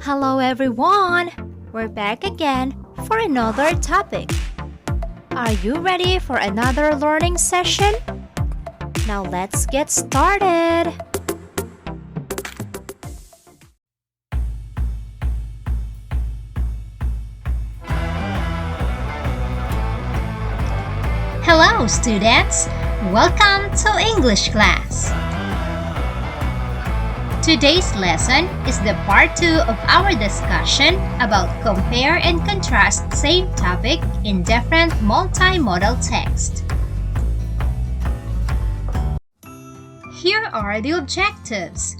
Hello everyone! We're back again for another topic. Are you ready for another learning session? Now let's get started! Hello students! Welcome to English class! Today's lesson is the part 2 of our discussion about compare and contrast same topic in different multimodal text. Here are the objectives.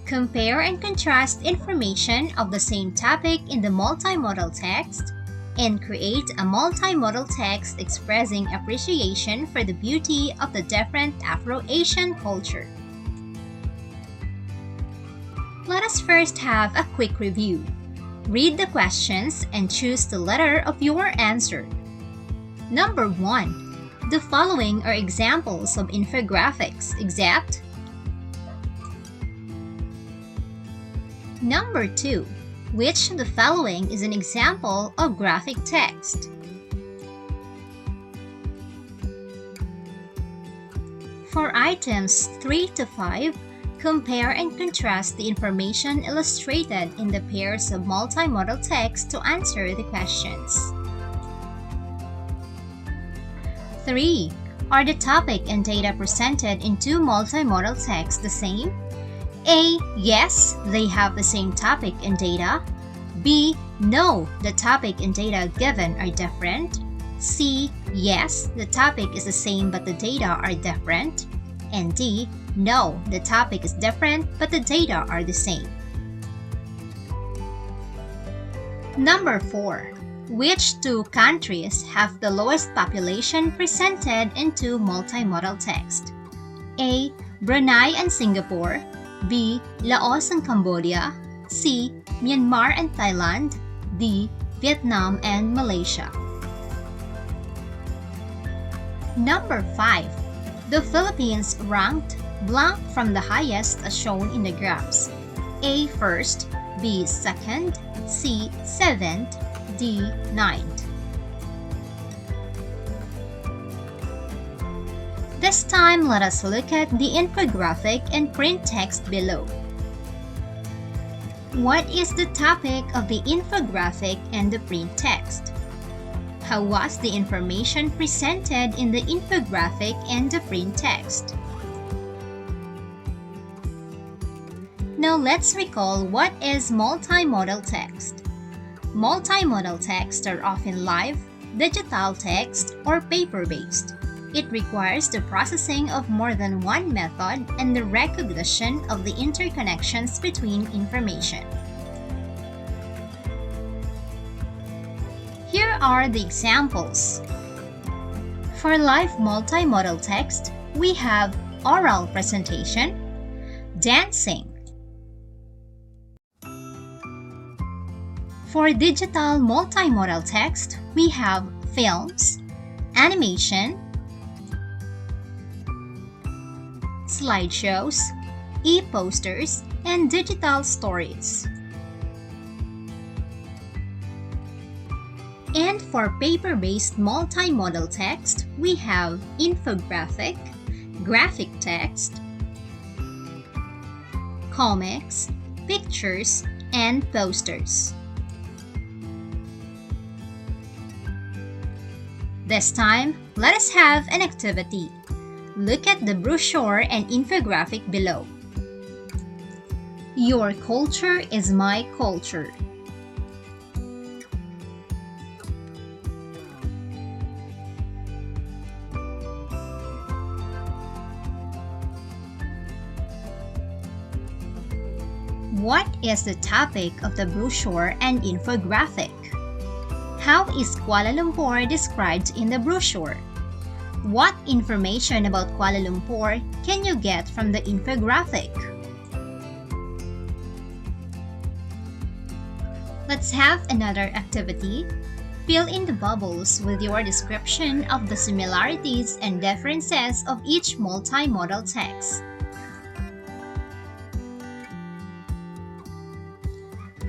Compare and contrast information of the same topic in the multimodal text and create a multimodal text expressing appreciation for the beauty of the different Afro-Asian culture. Let us first have a quick review. Read the questions and choose the letter of your answer. Number 1. The following are examples of infographics, except. Number 2. Which of the following is an example of graphic text? For items 3 to 5, compare and contrast the information illustrated in the pairs of multimodal text to answer the questions. 3. Are the topic and data presented in two multimodal texts the same? A. Yes, they have the same topic and data. B. No, the topic and data given are different. C. Yes, the topic is the same but the data are different. And D. No, the topic is different but the data are the same. Number 4. Which two countries have the lowest population presented in two multimodal text? A. Brunei and Singapore. B. Laos and Cambodia. C. Myanmar and Thailand. D. Vietnam and Malaysia. Number 5. The Philippines ranked blank from the highest as shown in the graphs. A. First, B. Second, C. Seventh, D. Ninth. This time, let us look at the infographic and print text below. What is the topic of the infographic and the print text? How was the information presented in the infographic and the print text? Now let's recall what is multimodal text. Multimodal texts are often live, digital text, or paper-based. It requires the processing of more than one method and the recognition of the interconnections between information. Here are the examples. For live multimodal text, we have oral presentation, dancing. For digital multimodal text, we have films, animation, slideshows, e-posters, and digital stories. And for paper-based multimodal text, we have infographic, graphic text, comics, pictures, and posters. This time, let us have an activity. Look at the brochure and infographic below. Your culture is my culture. What is the topic of the brochure and infographic? How is Kuala Lumpur described in the brochure? What information about Kuala Lumpur can you get from the infographic? Let's have another activity. Fill in the bubbles with your description of the similarities and differences of each multimodal text.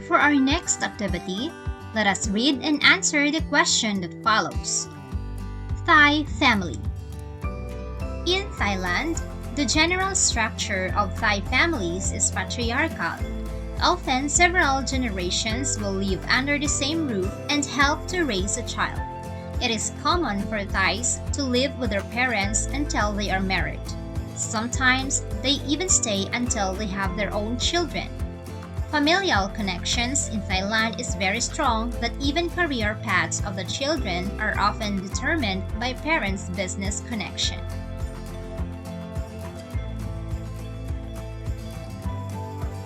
For our next activity, let us read and answer the question that follows. Thai family. In Thailand, the general structure of Thai families is patriarchal. Often, several generations will live under the same roof and help to raise a child. It is common for Thais to live with their parents until they are married. Sometimes, they even stay until they have their own children. Familial connections in Thailand is very strong that even career paths of the children are often determined by parents' business connection.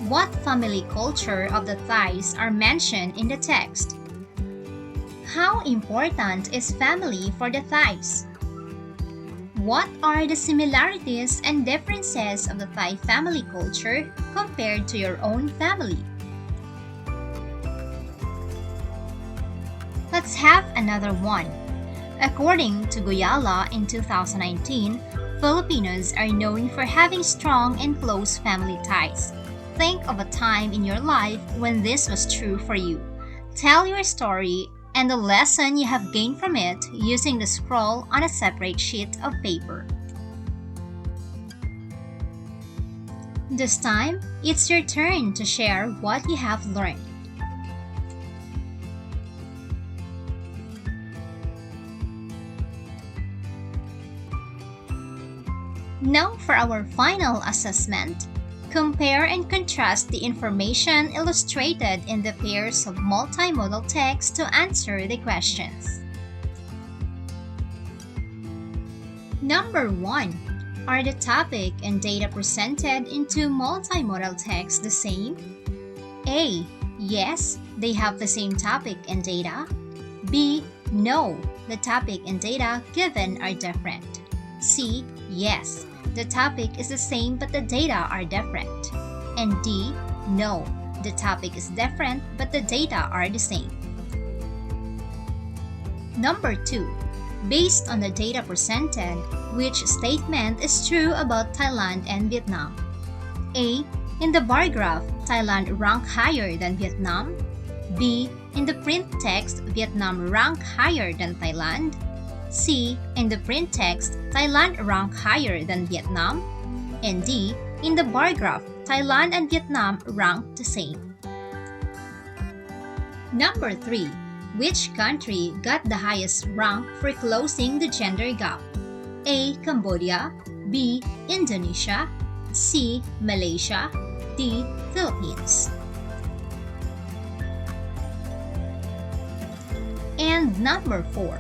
What family culture of the Thais are mentioned in the text? How important is family for the Thais? What are the similarities and differences of the Thai family culture compared to your own family? Let's have another one. According to Guyala in 2019, Filipinos are known for having strong and close family ties. Think of a time in your life when this was true for you. Tell your story and the lesson you have gained from it using the scroll on a separate sheet of paper. This time, it's your turn to share what you have learned. Now for our final assessment. Compare and contrast the information illustrated in the pairs of multimodal text to answer the questions. Number 1. Are the topic and data presented in two multimodal text the same? A. Yes, they have the same topic and data. B. No, the topic and data given are different. C. Yes, the topic is the same but the data are different. And D. No, the topic is different but the data are the same. Number 2. Based on the data presented, which statement is true about Thailand and Vietnam? A. In the bar graph, Thailand ranked higher than Vietnam. B. In the print text, Vietnam ranked higher than Thailand. C. In the print text, Thailand ranked higher than Vietnam. And D. In the bar graph, Thailand and Vietnam ranked the same. Number 3. Which country got the highest rank for closing the gender gap? A. Cambodia. B. Indonesia. C. Malaysia. D. Philippines. And number 4.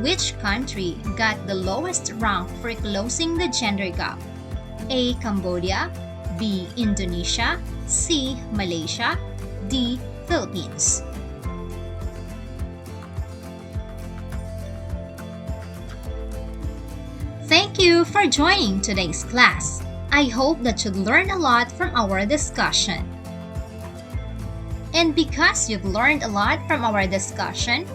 Which country got the lowest rank for closing the gender gap? A. Cambodia. B. Indonesia. C. Malaysia. D. Philippines. Thank you for joining today's class. I hope that you learned a lot from our discussion. And because you've learned a lot from our discussion,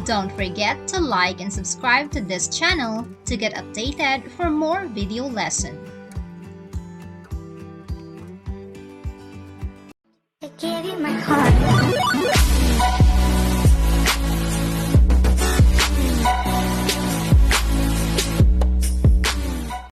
don't forget to like and subscribe to this channel to get updated for more video lessons.